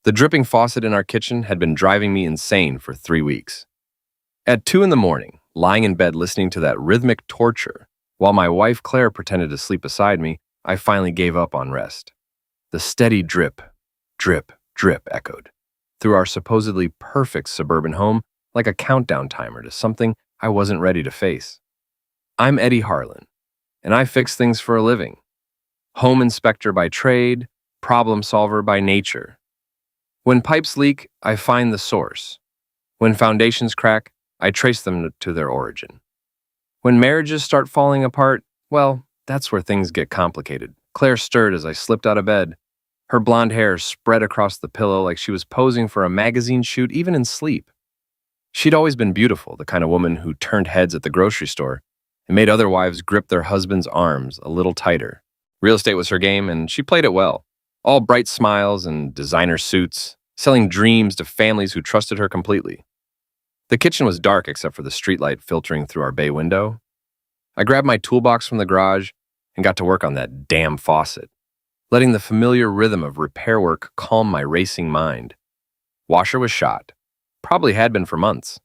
The dripping faucet in our kitchen had been driving me insane for 3 weeks. At 2 in the morning, lying in bed listening to that rhythmic torture, while my wife Claire pretended to sleep beside me, I finally gave up on rest. The steady drip, drip, drip echoed through our supposedly perfect suburban home like a countdown timer to something I wasn't ready to face. I'm Eddie Harlan, and I fix things for a living. Home inspector by trade, problem solver by nature. When pipes leak, I find the source. When foundations crack, I trace them to their origin. When marriages start falling apart, well, that's where things get complicated. Claire stirred as I slipped out of bed. Her blonde hair spread across the pillow like she was posing for a magazine shoot even in sleep. She'd always been beautiful, the kind of woman who turned heads at the grocery store and made other wives grip their husbands' arms a little tighter. Real estate was her game, and she played it well. All bright smiles and designer suits, selling dreams to families who trusted her completely. The kitchen was dark except for the streetlight filtering through our bay window. I grabbed my toolbox from the garage and got to work on that damn faucet, letting the familiar rhythm of repair work calm my racing mind. Washer was shot. Probably had been for months.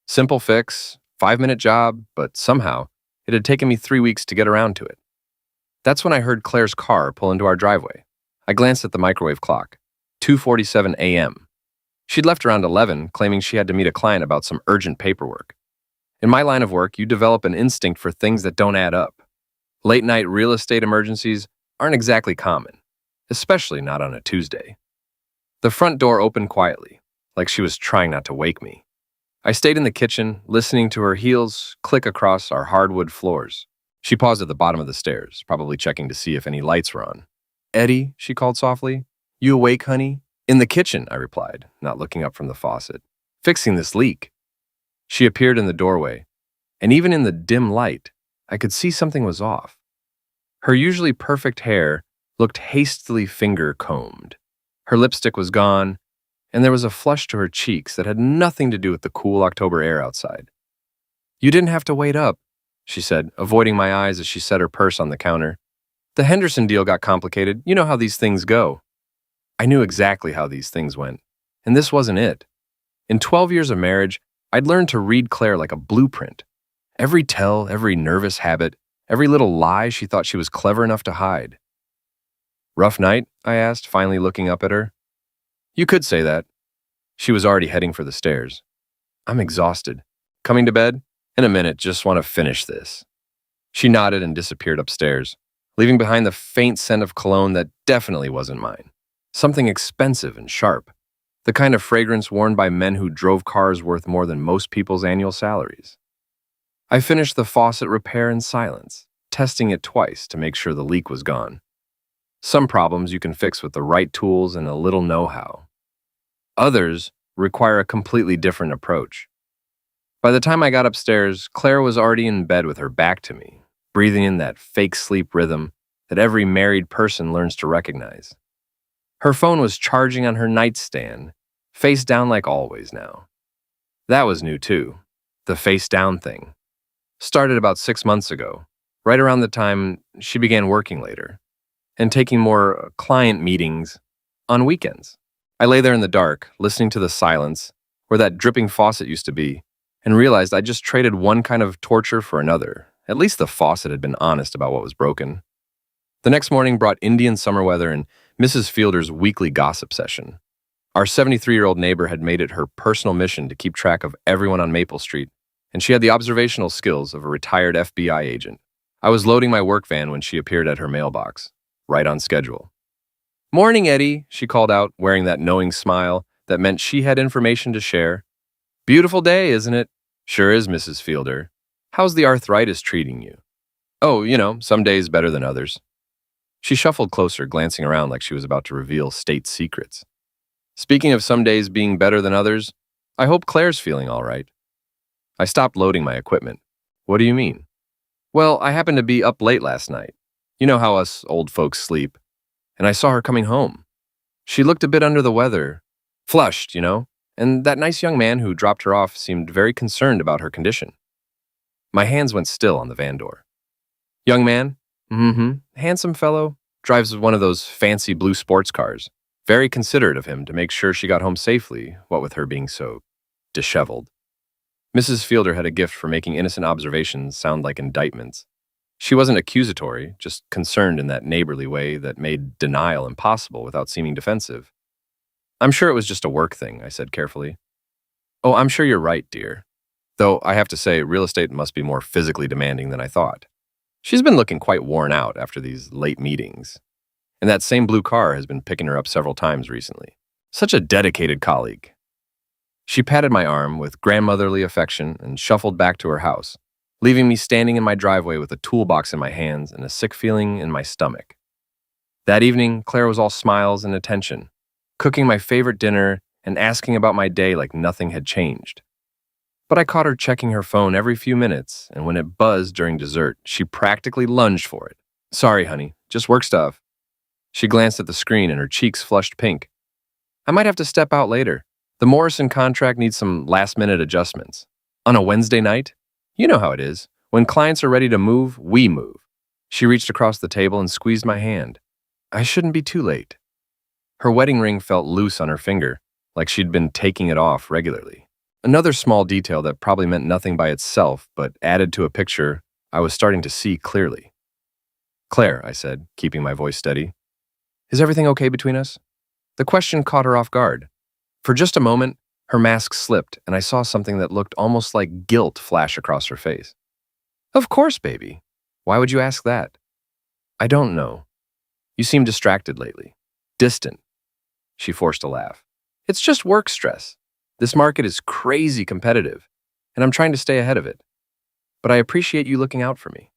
Simple fix, 5-minute job, but somehow it had taken me 3 weeks to get around to it. That's when I heard Claire's car pull into our driveway. I glanced at the microwave clock. 2:47 a.m. She'd left around 11, claiming she had to meet a client about some urgent paperwork. In my line of work, you develop an instinct for things that don't add up. Late-night real estate emergencies aren't exactly common, especially not on a Tuesday. The front door opened quietly, like she was trying not to wake me. I stayed in the kitchen, listening to her heels click across our hardwood floors. She paused at the bottom of the stairs, probably checking to see if any lights were on. "Eddie," she called softly. "You awake, honey?" "In the kitchen," I replied, not looking up from the faucet. "Fixing this leak." She appeared in the doorway, and even in the dim light, I could see something was off. Her usually perfect hair looked hastily finger-combed. Her lipstick was gone, and there was a flush to her cheeks that had nothing to do with the cool October air outside. "You didn't have to wait up," she said, avoiding my eyes as she set her purse on the counter. "The Henderson deal got complicated. You know how these things go." I knew exactly how these things went, and this wasn't it. In 12 years of marriage, I'd learned to read Claire like a blueprint. Every tell, every nervous habit, every little lie she thought she was clever enough to hide. "Rough night?" I asked, finally looking up at her. "You could say that." She was already heading for the stairs. "I'm exhausted. Coming to bed? In a minute, just want to finish this." She nodded and disappeared upstairs, leaving behind the faint scent of cologne that definitely wasn't mine. Something expensive and sharp, the kind of fragrance worn by men who drove cars worth more than most people's annual salaries. I finished the faucet repair in silence, testing it twice to make sure the leak was gone. Some problems you can fix with the right tools and a little know-how. Others require a completely different approach. By the time I got upstairs, Claire was already in bed with her back to me, breathing in that fake sleep rhythm that every married person learns to recognize. Her phone was charging on her nightstand, face down like always now. That was new too, the face down thing. Started about 6 months ago, right around the time she began working later, and taking more client meetings on weekends. I lay there in the dark, listening to the silence, where that dripping faucet used to be, and realized I just traded one kind of torture for another. At least the faucet had been honest about what was broken. The next morning brought Indian summer weather and Mrs. Fielder's weekly gossip session. Our 73-year-old neighbor had made it her personal mission to keep track of everyone on Maple Street, and she had the observational skills of a retired FBI agent. I was loading my work van when she appeared at her mailbox, right on schedule. "Morning, Eddie," she called out, wearing that knowing smile that meant she had information to share. "Beautiful day, isn't it?" "Sure is, Mrs. Fielder. How's the arthritis treating you?" "Oh, some days better than others." She shuffled closer, glancing around like she was about to reveal state secrets. "Speaking of some days being better than others, I hope Claire's feeling all right." I stopped loading my equipment. "What do you mean?" "Well, I happened to be up late last night. You know how us old folks sleep. And I saw her coming home. She looked a bit under the weather. Flushed, and that nice young man who dropped her off seemed very concerned about her condition." My hands went still on the van door. "Young man?" "Mm-hmm. Handsome fellow. Drives one of those fancy blue sports cars. Very considerate of him to make sure she got home safely, what with her being so disheveled. Mrs. Fielder had a gift for making innocent observations sound like indictments. She wasn't accusatory, just concerned in that neighborly way that made denial impossible without seeming defensive. I'm sure it was just a work thing, I said carefully. Oh, I'm sure you're right, dear. Though I have to say, real estate must be more physically demanding than I thought. She's been looking quite worn out after these late meetings. And that same blue car has been picking her up several times recently. Such a dedicated colleague. She patted my arm with grandmotherly affection and shuffled back to her house, leaving me standing in my driveway with a toolbox in my hands and a sick feeling in my stomach. That evening, Claire was all smiles and attention, cooking my favorite dinner and asking about my day like nothing had changed. But I caught her checking her phone every few minutes, and when it buzzed during dessert, she practically lunged for it. Sorry, honey, just work stuff. She glanced at the screen and her cheeks flushed pink. I might have to step out later. The Morrison contract needs some last-minute adjustments. On a Wednesday night? You know how it is. When clients are ready to move, we move. She reached across the table and squeezed my hand. I shouldn't be too late. Her wedding ring felt loose on her finger, like she'd been taking it off regularly. Another small detail that probably meant nothing by itself, but added to a picture I was starting to see clearly. Claire, I said, keeping my voice steady. Is everything okay between us? The question caught her off guard. For just a moment, her mask slipped, and I saw something that looked almost like guilt flash across her face. Of course, baby. Why would you ask that? I don't know. You seem distracted lately. Distant. She forced a laugh. It's just work stress. This market is crazy competitive, and I'm trying to stay ahead of it. But I appreciate you looking out for me.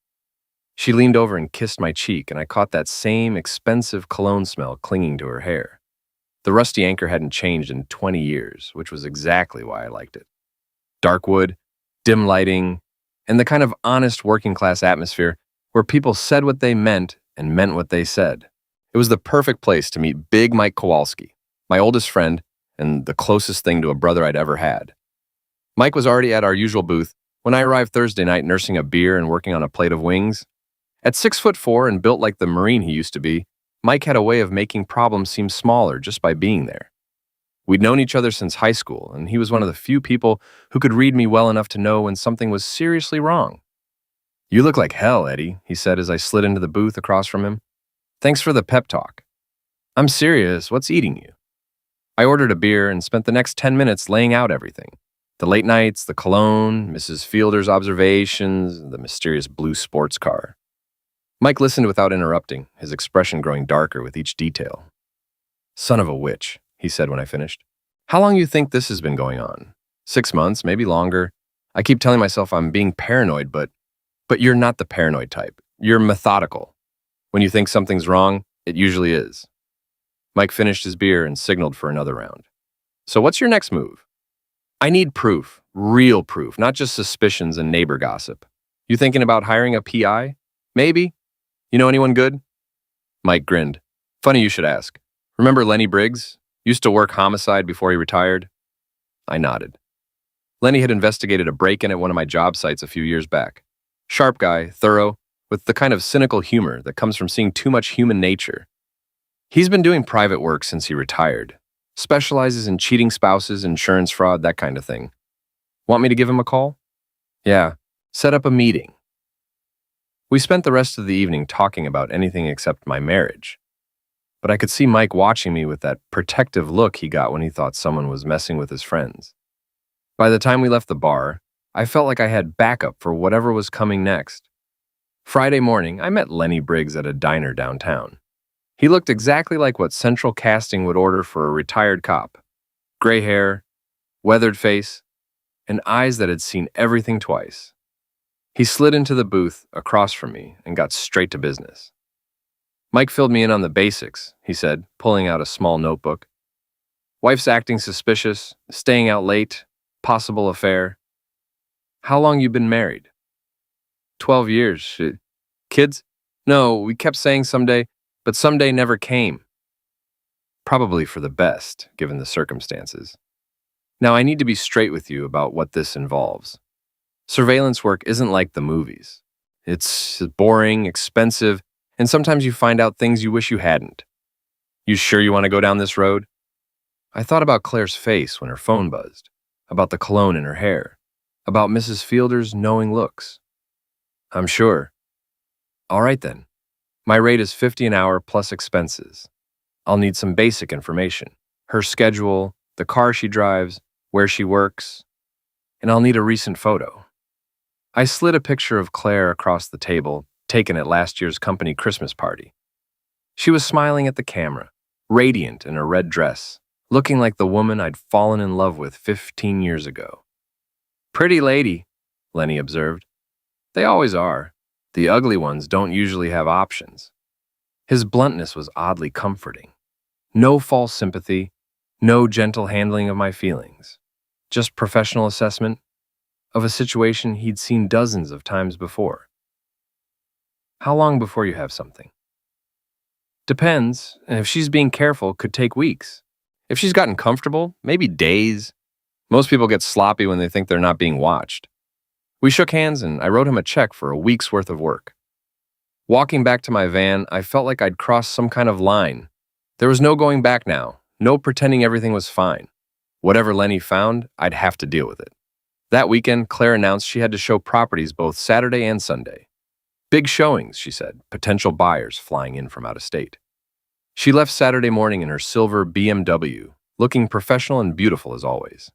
She leaned over and kissed my cheek, and I caught that same expensive cologne smell clinging to her hair. The rusty anchor hadn't changed in 20 years, which was exactly why I liked it. Dark wood, dim lighting, and the kind of honest working-class atmosphere where people said what they meant and meant what they said. It was the perfect place to meet Big Mike Kowalski, my oldest friend and the closest thing to a brother I'd ever had. Mike was already at our usual booth when I arrived Thursday night nursing a beer and working on a plate of wings. At 6'4" and built like the Marine he used to be, Mike had a way of making problems seem smaller just by being there. We'd known each other since high school, and he was one of the few people who could read me well enough to know when something was seriously wrong. You look like hell, Eddie, he said as I slid into the booth across from him. Thanks for the pep talk. I'm serious, what's eating you? I ordered a beer and spent the next 10 minutes laying out everything. The late nights, the cologne, Mrs. Fielder's observations, the mysterious blue sports car. Mike listened without interrupting, his expression growing darker with each detail. Son of a witch, he said when I finished. How long you think this has been going on? 6 months, maybe longer. I keep telling myself I'm being paranoid, but you're not the paranoid type. You're methodical. When you think something's wrong, it usually is. Mike finished his beer and signaled for another round. So what's your next move? I need proof, real proof, not just suspicions and neighbor gossip. You thinking about hiring a PI? Maybe. You know anyone good? Mike grinned. Funny you should ask. Remember Lenny Briggs? Used to work homicide before he retired? I nodded. Lenny had investigated a break-in at one of my job sites a few years back. Sharp guy, thorough, with the kind of cynical humor that comes from seeing too much human nature. He's been doing private work since he retired. Specializes in cheating spouses, insurance fraud, that kind of thing. Want me to give him a call? Yeah, set up a meeting. We spent the rest of the evening talking about anything except my marriage. But I could see Mike watching me with that protective look he got when he thought someone was messing with his friends. By the time we left the bar, I felt like I had backup for whatever was coming next. Friday morning, I met Lenny Briggs at a diner downtown. He looked exactly like what Central Casting would order for a retired cop. Gray hair, weathered face, and eyes that had seen everything twice. He slid into the booth across from me and got straight to business. Mike filled me in on the basics, he said, pulling out a small notebook. Wife's acting suspicious, staying out late, possible affair. How long you been married? 12 years. Kids? No, we kept saying someday, but someday never came. Probably for the best, given the circumstances. Now I need to be straight with you about what this involves. Surveillance work isn't like the movies. It's boring, expensive, and sometimes you find out things you wish you hadn't. You sure you want to go down this road? I thought about Claire's face when her phone buzzed, about the cologne in her hair, about Mrs. Fielder's knowing looks. I'm sure. All right then. My rate is 50 an hour plus expenses. I'll need some basic information. Her schedule, the car she drives, where she works, and I'll need a recent photo. I slid a picture of Claire across the table, taken at last year's company Christmas party. She was smiling at the camera, radiant in a red dress, looking like the woman I'd fallen in love with 15 years ago. Pretty lady, Lenny observed. They always are. The ugly ones don't usually have options. His bluntness was oddly comforting. No false sympathy, no gentle handling of my feelings. Just professional assessment of a situation he'd seen dozens of times before. How long before you have something? Depends, and if she's being careful, could take weeks. If she's gotten comfortable, maybe days. Most people get sloppy when they think they're not being watched. We shook hands and I wrote him a check for a week's worth of work. Walking back to my van, I felt like I'd crossed some kind of line. There was no going back now, no pretending everything was fine. Whatever Lenny found, I'd have to deal with it. That weekend, Claire announced she had to show properties both Saturday and Sunday. Big showings, she said, potential buyers flying in from out of state. She left Saturday morning in her silver BMW, looking professional and beautiful as always.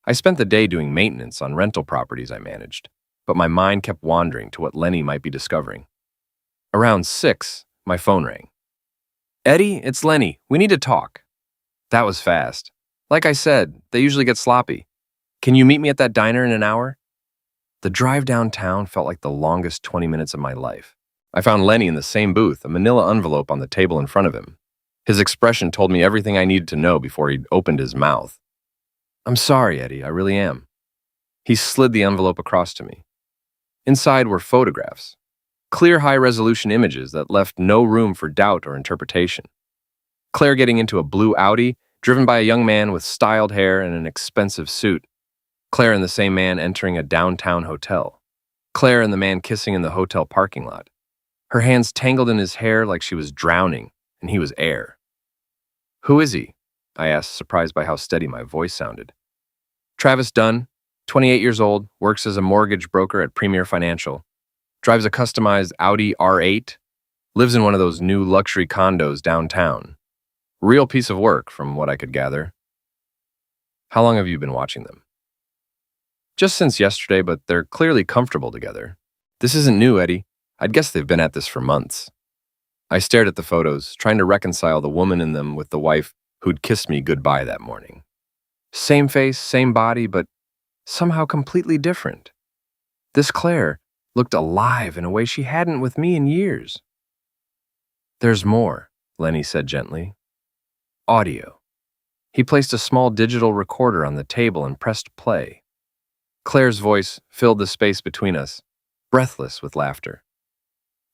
I spent the day doing maintenance on rental properties I managed, but my mind kept wandering to what Lenny might be discovering. Around 6, my phone rang. Eddie, it's Lenny. We need to talk. That was fast. Like I said, they usually get sloppy. Can you meet me at that diner in an hour? The drive downtown felt like the longest 20 minutes of my life. I found Lenny in the same booth, a manila envelope on the table in front of him. His expression told me everything I needed to know before he'd opened his mouth. I'm sorry, Eddie, I really am. He slid the envelope across to me. Inside were photographs, clear high-resolution images that left no room for doubt or interpretation. Claire getting into a blue Audi, driven by a young man with styled hair and an expensive suit. Claire and the same man entering a downtown hotel. Claire and the man kissing in the hotel parking lot. Her hands tangled in his hair like she was drowning, and he was air. Who is he? I asked, surprised by how steady my voice sounded. Travis Dunn, 28 years old, works as a mortgage broker at Premier Financial, drives a customized Audi R8, lives in one of those new luxury condos downtown. Real piece of work, from what I could gather. How long have you been watching them? Just since yesterday, but they're clearly comfortable together. This isn't new, Eddie. I'd guess they've been at this for months. I stared at the photos, trying to reconcile the woman in them with the wife who'd kissed me goodbye that morning. Same face, same body, but somehow completely different. This Claire looked alive in a way she hadn't with me in years. There's more, Lenny said gently. Audio. He placed a small digital recorder on the table and pressed play. Claire's voice filled the space between us, breathless with laughter.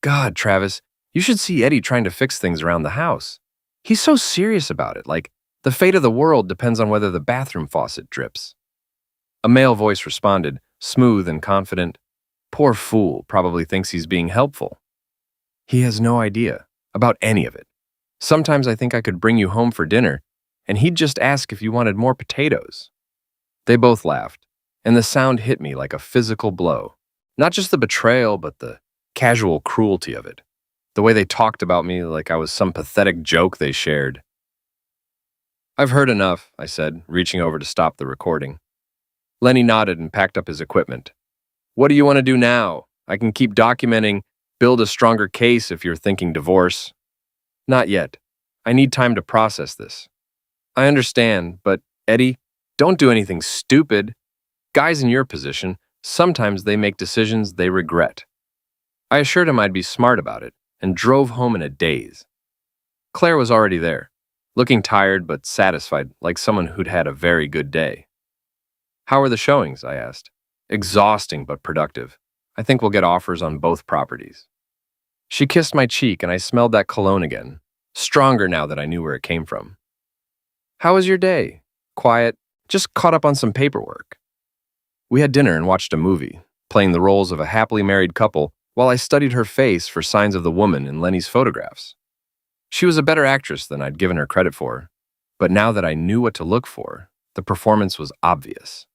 God, Travis, you should see Eddie trying to fix things around the house. He's so serious about it, like the fate of the world depends on whether the bathroom faucet drips. A male voice responded, smooth and confident. Poor fool, probably thinks he's being helpful. He has no idea about any of it. Sometimes I think I could bring you home for dinner, and he'd just ask if you wanted more potatoes. They both laughed, and the sound hit me like a physical blow. Not just the betrayal, but the casual cruelty of it. The way they talked about me like I was some pathetic joke they shared. I've heard enough, I said, reaching over to stop the recording. Lenny nodded and packed up his equipment. What do you want to do now? I can keep documenting, build a stronger case if you're thinking divorce. Not yet. I need time to process this. I understand, but Eddie, don't do anything stupid. Guys in your position, sometimes they make decisions they regret. I assured him I'd be smart about it and drove home in a daze. Claire was already there, looking tired but satisfied, like someone who'd had a very good day. How are the showings? I asked. Exhausting but productive. I think we'll get offers on both properties. She kissed my cheek and I smelled that cologne again, stronger now that I knew where it came from. How was your day? Quiet, just caught up on some paperwork. We had dinner and watched a movie, playing the roles of a happily married couple while I studied her face for signs of the woman in Lenny's photographs. She was a better actress than I'd given her credit for, but now that I knew what to look for, the performance was obvious.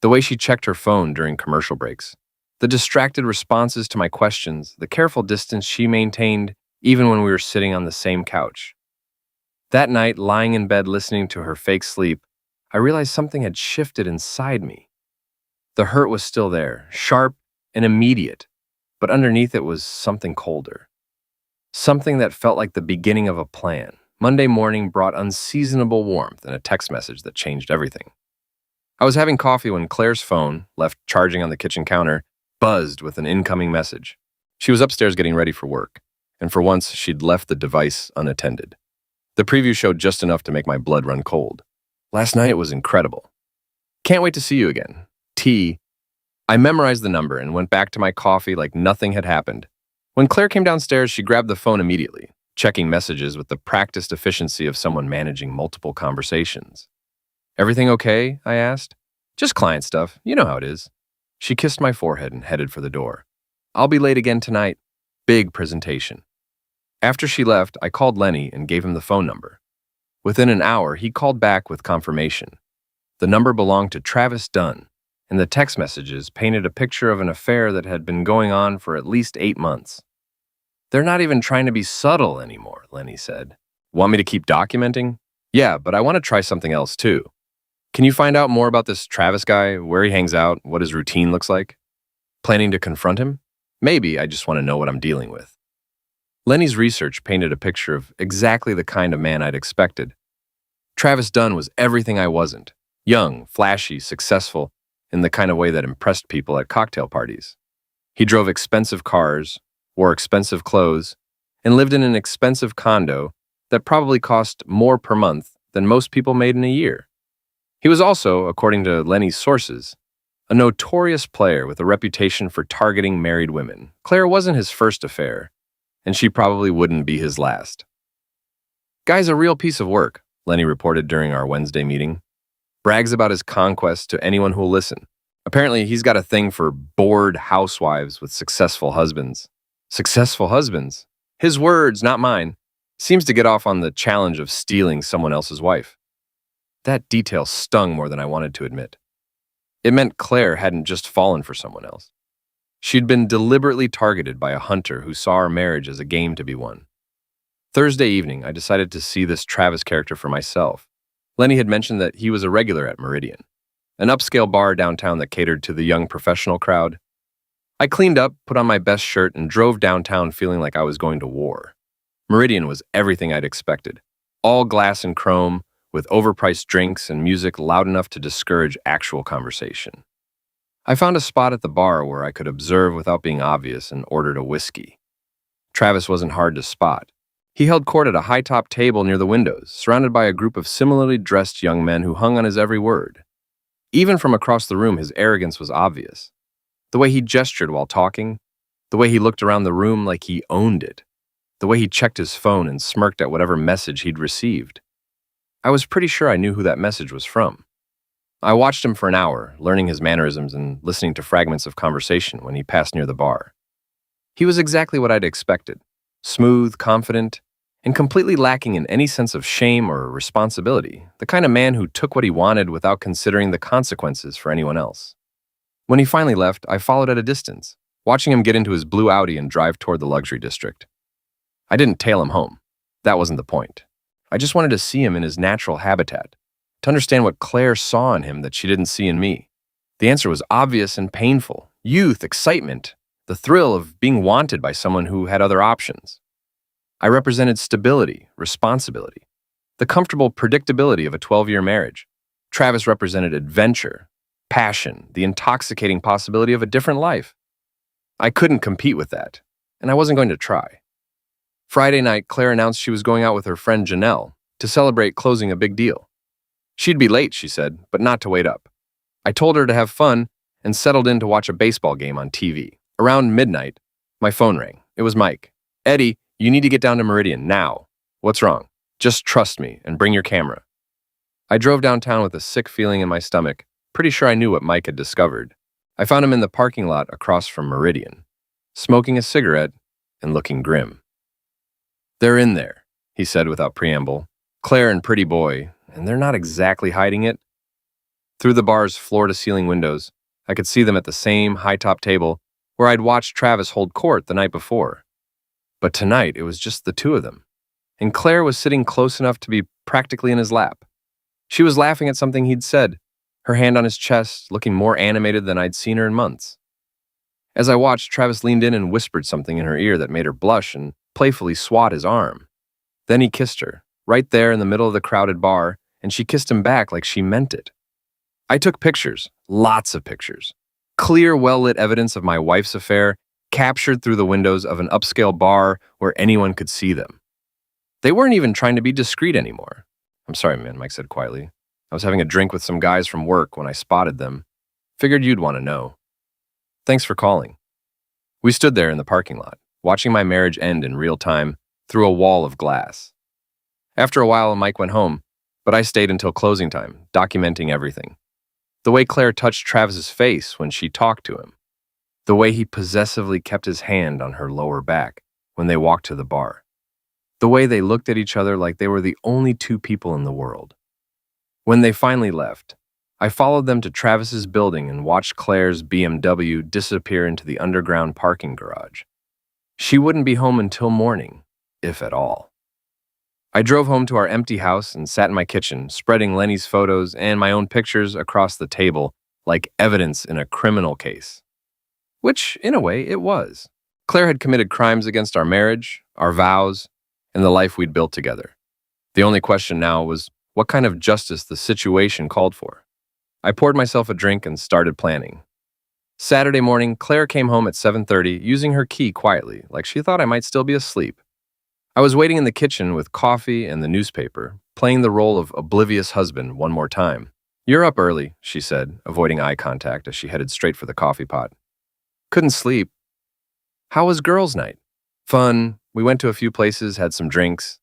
The way she checked her phone during commercial breaks, the distracted responses to my questions, the careful distance she maintained even when we were sitting on the same couch. That night, lying in bed listening to her fake sleep, I realized something had shifted inside me. The hurt was still there, sharp and immediate, but underneath it was something colder. Something that felt like the beginning of a plan. Monday morning brought unseasonable warmth and a text message that changed everything. I was having coffee when Claire's phone, left charging on the kitchen counter, buzzed with an incoming message. She was upstairs getting ready for work, and for once she'd left the device unattended. The preview showed just enough to make my blood run cold. Last night was incredible. Can't wait to see you again. T. I memorized the number and went back to my coffee like nothing had happened. When Claire came downstairs, she grabbed the phone immediately, checking messages with the practiced efficiency of someone managing multiple conversations. Everything okay? I asked. Just client stuff. You know how it is. She kissed my forehead and headed for the door. I'll be late again tonight. Big presentation. After she left, I called Lenny and gave him the phone number. Within an hour, he called back with confirmation. The number belonged to Travis Dunn, and the text messages painted a picture of an affair that had been going on for at least 8 months. They're not even trying to be subtle anymore, Lenny said. Want me to keep documenting? Yeah, but I want to try something else too. Can you find out more about this Travis guy, where he hangs out, what his routine looks like? Planning to confront him? Maybe I just want to know what I'm dealing with. Lenny's research painted a picture of exactly the kind of man I'd expected. Travis Dunn was everything I wasn't. Young, flashy, successful, in the kind of way that impressed people at cocktail parties. He drove expensive cars, wore expensive clothes, and lived in an expensive condo that probably cost more per month than most people made in a year. He was also, according to Lenny's sources, a notorious player with a reputation for targeting married women. Claire wasn't his first affair, and she probably wouldn't be his last. Guy's a real piece of work, Lenny reported during our Wednesday meeting. Brags about his conquest to anyone who'll listen. Apparently, he's got a thing for bored housewives with successful husbands. Successful husbands? His words, not mine. Seems to get off on the challenge of stealing someone else's wife. That detail stung more than I wanted to admit. It meant Claire hadn't just fallen for someone else. She'd been deliberately targeted by a hunter who saw our marriage as a game to be won. Thursday evening, I decided to see this Travis character for myself. Lenny had mentioned that he was a regular at Meridian, an upscale bar downtown that catered to the young professional crowd. I cleaned up, put on my best shirt, and drove downtown feeling like I was going to war. Meridian was everything I'd expected. All glass and chrome, with overpriced drinks and music loud enough to discourage actual conversation. I found a spot at the bar where I could observe without being obvious and ordered a whiskey. Travis wasn't hard to spot. He held court at a high-top table near the windows, surrounded by a group of similarly dressed young men who hung on his every word. Even from across the room, his arrogance was obvious. The way he gestured while talking, the way he looked around the room like he owned it, the way he checked his phone and smirked at whatever message he'd received. I was pretty sure I knew who that message was from. I watched him for an hour, learning his mannerisms and listening to fragments of conversation when he passed near the bar. He was exactly what I'd expected. Smooth, confident, and completely lacking in any sense of shame or responsibility, the kind of man who took what he wanted without considering the consequences for anyone else. When he finally left, I followed at a distance, watching him get into his blue Audi and drive toward the luxury district. I didn't tail him home. That wasn't the point. I just wanted to see him in his natural habitat, to understand what Claire saw in him that she didn't see in me. The answer was obvious and painful. Youth, excitement, the thrill of being wanted by someone who had other options. I represented stability, responsibility, the comfortable predictability of a 12-year marriage. Travis represented adventure, passion, the intoxicating possibility of a different life. I couldn't compete with that, and I wasn't going to try. Friday night, Claire announced she was going out with her friend Janelle to celebrate closing a big deal. She'd be late, she said, but not to wait up. I told her to have fun and settled in to watch a baseball game on TV. Around midnight, my phone rang. It was Mike. Eddie, you need to get down to Meridian now. What's wrong? Just trust me and bring your camera. I drove downtown with a sick feeling in my stomach, pretty sure I knew what Mike had discovered. I found him in the parking lot across from Meridian, smoking a cigarette and looking grim. They're in there, he said without preamble. Claire and Pretty Boy, and they're not exactly hiding it. Through the bar's floor-to-ceiling windows, I could see them at the same high-top table where I'd watched Travis hold court the night before. But tonight, it was just the two of them, and Claire was sitting close enough to be practically in his lap. She was laughing at something he'd said, her hand on his chest, looking more animated than I'd seen her in months. As I watched, Travis leaned in and whispered something in her ear that made her blush and playfully swat his arm. Then he kissed her, right there in the middle of the crowded bar, and she kissed him back like she meant it. I took pictures, lots of pictures. Clear, well-lit evidence of my wife's affair, captured through the windows of an upscale bar where anyone could see them. They weren't even trying to be discreet anymore. "I'm sorry, man," Mike said quietly. "I was having a drink with some guys from work when I spotted them. Figured you'd want to know. Thanks for calling." We stood there in the parking lot, watching my marriage end in real time through a wall of glass. After a while, Mike went home, but I stayed until closing time, documenting everything. The way Claire touched Travis's face when she talked to him. The way he possessively kept his hand on her lower back when they walked to the bar. The way they looked at each other like they were the only two people in the world. When they finally left, I followed them to Travis's building and watched Claire's BMW disappear into the underground parking garage. She wouldn't be home until morning, if at all. I drove home to our empty house and sat in my kitchen, spreading Lenny's photos and my own pictures across the table like evidence in a criminal case. Which, in a way, it was. Claire had committed crimes against our marriage, our vows, and the life we'd built together. The only question now was what kind of justice the situation called for. I poured myself a drink and started planning. Saturday morning, Claire came home at 7:30, using her key quietly, like she thought I might still be asleep. I was waiting in the kitchen with coffee and the newspaper, playing the role of oblivious husband one more time. "You're up early," she said, avoiding eye contact as she headed straight for the coffee pot. "Couldn't sleep." "How was girls' night?" "Fun. We went to a few places, had some drinks.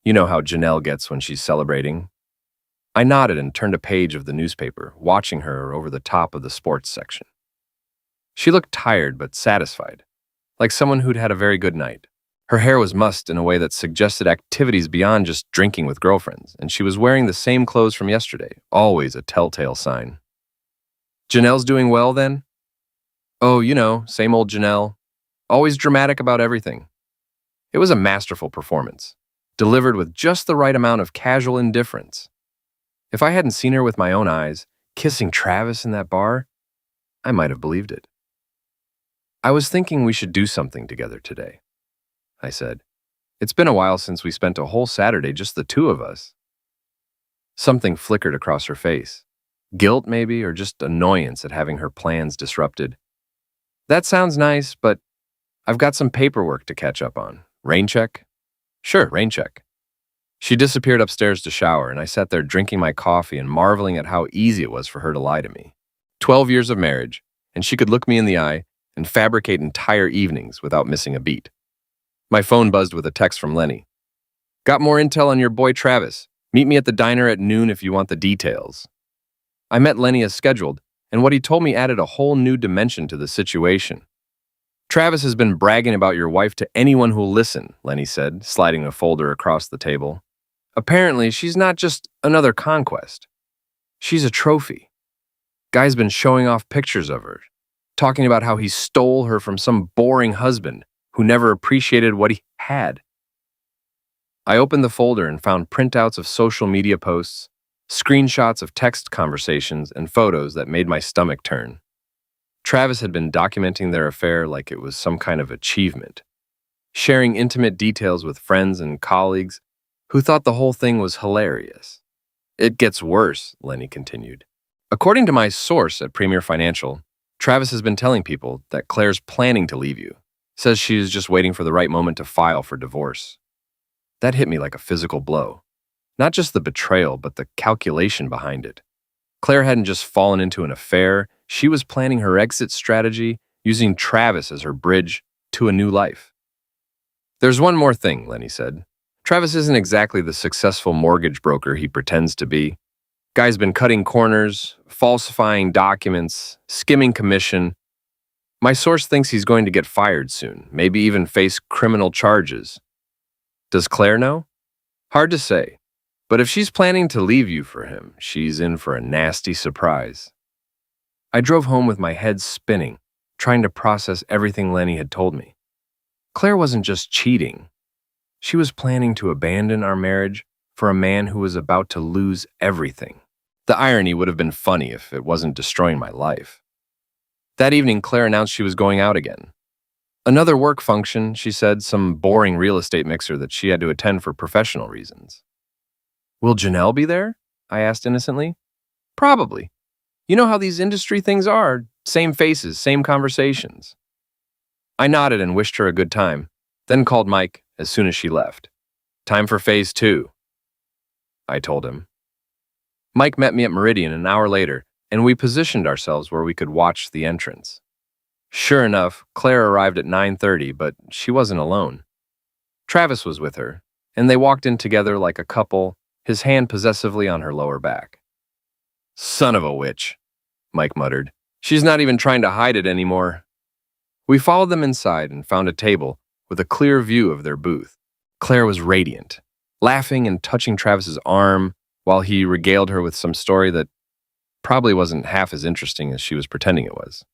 You know how Janelle gets when she's celebrating." I nodded and turned a page of the newspaper, watching her over the top of the sports section. She looked tired but satisfied, like someone who'd had a very good night. Her hair was mussed in a way that suggested activities beyond just drinking with girlfriends, and she was wearing the same clothes from yesterday, always a telltale sign. "Janelle's doing well, then?" "Oh, you know, same old Janelle. Always dramatic about everything." It was a masterful performance, delivered with just the right amount of casual indifference. If I hadn't seen her with my own eyes, kissing Travis in that bar, I might have believed it. "I was thinking we should do something together today," I said. "It's been a while since we spent a whole Saturday, just the two of us." Something flickered across her face. Guilt, maybe, or just annoyance at having her plans disrupted. "That sounds nice, but I've got some paperwork to catch up on. Rain check?" "Sure, rain check." She disappeared upstairs to shower, and I sat there drinking my coffee and marveling at how easy it was for her to lie to me. 12 years of marriage, and she could look me in the eye and fabricate entire evenings without missing a beat. My phone buzzed with a text from Lenny. "Got more intel on your boy Travis. Meet me at the diner at noon if you want the details." I met Lenny as scheduled, and what he told me added a whole new dimension to the situation. "Travis has been bragging about your wife to anyone who'll listen," Lenny said, sliding a folder across the table. "Apparently, she's not just another conquest. She's a trophy. Guy's been showing off pictures of her, talking about how he stole her from some boring husband who never appreciated what he had." I opened the folder and found printouts of social media posts, screenshots of text conversations, and photos that made my stomach turn. Travis had been documenting their affair like it was some kind of achievement, sharing intimate details with friends and colleagues who thought the whole thing was hilarious. "It gets worse," Lenny continued. "According to my source at Premier Financial, Travis has been telling people that Claire's planning to leave you, says she's just waiting for the right moment to file for divorce." That hit me like a physical blow. Not just the betrayal, but the calculation behind it. Claire hadn't just fallen into an affair, she was planning her exit strategy, using Travis as her bridge to a new life. "There's one more thing," Lenny said. "Travis isn't exactly the successful mortgage broker he pretends to be. Guy's been cutting corners, falsifying documents, skimming commission. My source thinks he's going to get fired soon, maybe even face criminal charges." "Does Claire know?" Hard to say, but if she's planning to leave you for him, she's in for a nasty surprise. I drove home with my head spinning, trying to process everything Lenny had told me. Claire wasn't just cheating. She was planning to abandon our marriage for a man who was about to lose everything. The irony would have been funny if it wasn't destroying my life. That evening, Claire announced she was going out again. Another work function, she said, some boring real estate mixer that she had to attend for professional reasons. Will Janelle be there? I asked innocently. Probably. You know how these industry things are. Same faces, same conversations. I nodded and wished her a good time, then called Mike as soon as she left. Time for phase 2, I told him. Mike met me at Meridian an hour later, and we positioned ourselves where we could watch the entrance. Sure enough, Claire arrived at 9:30, but she wasn't alone. Travis was with her, and they walked in together like a couple, his hand possessively on her lower back. Son of a witch, Mike muttered. She's not even trying to hide it anymore. We followed them inside and found a table with a clear view of their booth. Claire was radiant, laughing and touching Travis's arm while he regaled her with some story that probably wasn't half as interesting as she was pretending it was.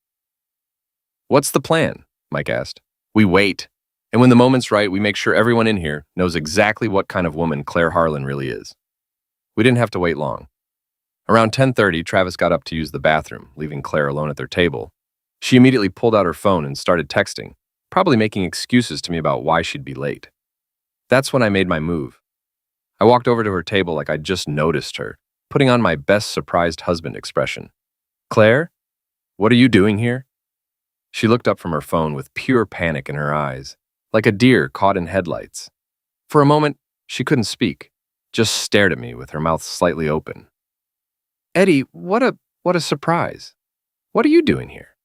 What's the plan? Mike asked. We wait, and when the moment's right, we make sure everyone in here knows exactly what kind of woman Claire Harlan really is. We didn't have to wait long. Around 10:30, Travis got up to use the bathroom, leaving Claire alone at their table. She immediately pulled out her phone and started texting, probably making excuses to me about why she'd be late. That's when I made my move. I walked over to her table like I'd just noticed her, putting on my best surprised husband expression. Claire, what are you doing here? She looked up from her phone with pure panic in her eyes, like a deer caught in headlights. For a moment, she couldn't speak, just stared at me with her mouth slightly open. Eddie, what a surprise. What are you doing here?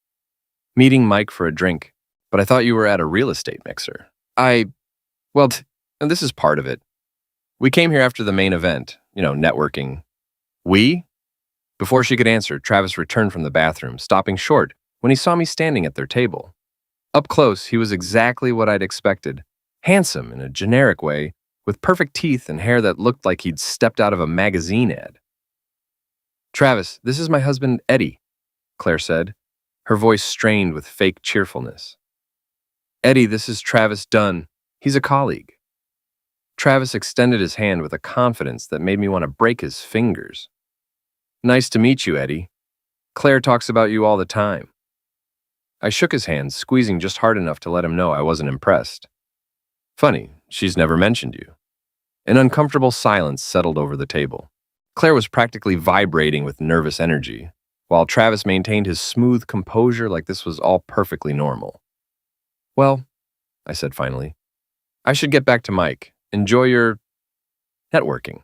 Meeting Mike for a drink, but I thought you were at a real estate mixer. Well, and this is part of it. We came here after the main event, networking. We? Before she could answer, Travis returned from the bathroom, stopping short when he saw me standing at their table. Up close, he was exactly what I'd expected. Handsome in a generic way, with perfect teeth and hair that looked like he'd stepped out of a magazine ad. Travis, this is my husband, Eddie, Claire said, her voice strained with fake cheerfulness. Eddie, this is Travis Dunn. He's a colleague. Travis extended his hand with a confidence that made me want to break his fingers. Nice to meet you, Eddie. Claire talks about you all the time. I shook his hand, squeezing just hard enough to let him know I wasn't impressed. Funny, she's never mentioned you. An uncomfortable silence settled over the table. Claire was practically vibrating with nervous energy, while Travis maintained his smooth composure like this was all perfectly normal. Well, I said finally, I should get back to Mike. Enjoy your networking.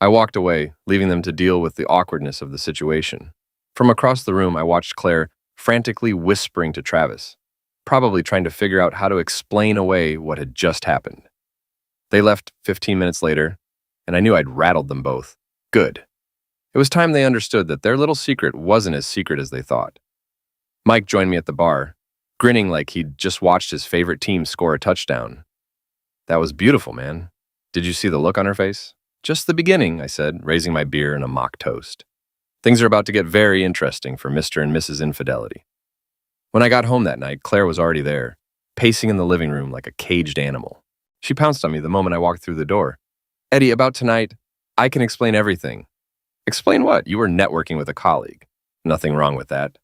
I walked away, leaving them to deal with the awkwardness of the situation. From across the room, I watched Claire frantically whispering to Travis, probably trying to figure out how to explain away what had just happened. They left 15 minutes later, and I knew I'd rattled them both. Good. It was time they understood that their little secret wasn't as secret as they thought. Mike joined me at the bar, grinning like he'd just watched his favorite team score a touchdown. That was beautiful, man. Did you see the look on her face? Just the beginning, I said, raising my beer in a mock toast. Things are about to get very interesting for Mr. and Mrs. Infidelity. When I got home that night, Claire was already there, pacing in the living room like a caged animal. She pounced on me the moment I walked through the door. Eddie, about tonight, I can explain everything. Explain what? You were networking with a colleague. Nothing wrong with that.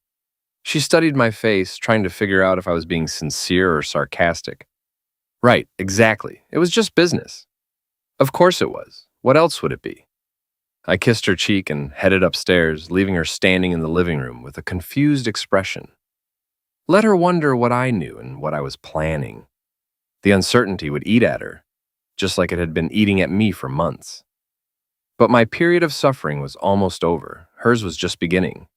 She studied my face, trying to figure out if I was being sincere or sarcastic. Right, exactly. It was just business. Of course it was. What else would it be? I kissed her cheek and headed upstairs, leaving her standing in the living room with a confused expression. Let her wonder what I knew and what I was planning. The uncertainty would eat at her, just like it had been eating at me for months. But my period of suffering was almost over. Hers was just beginning.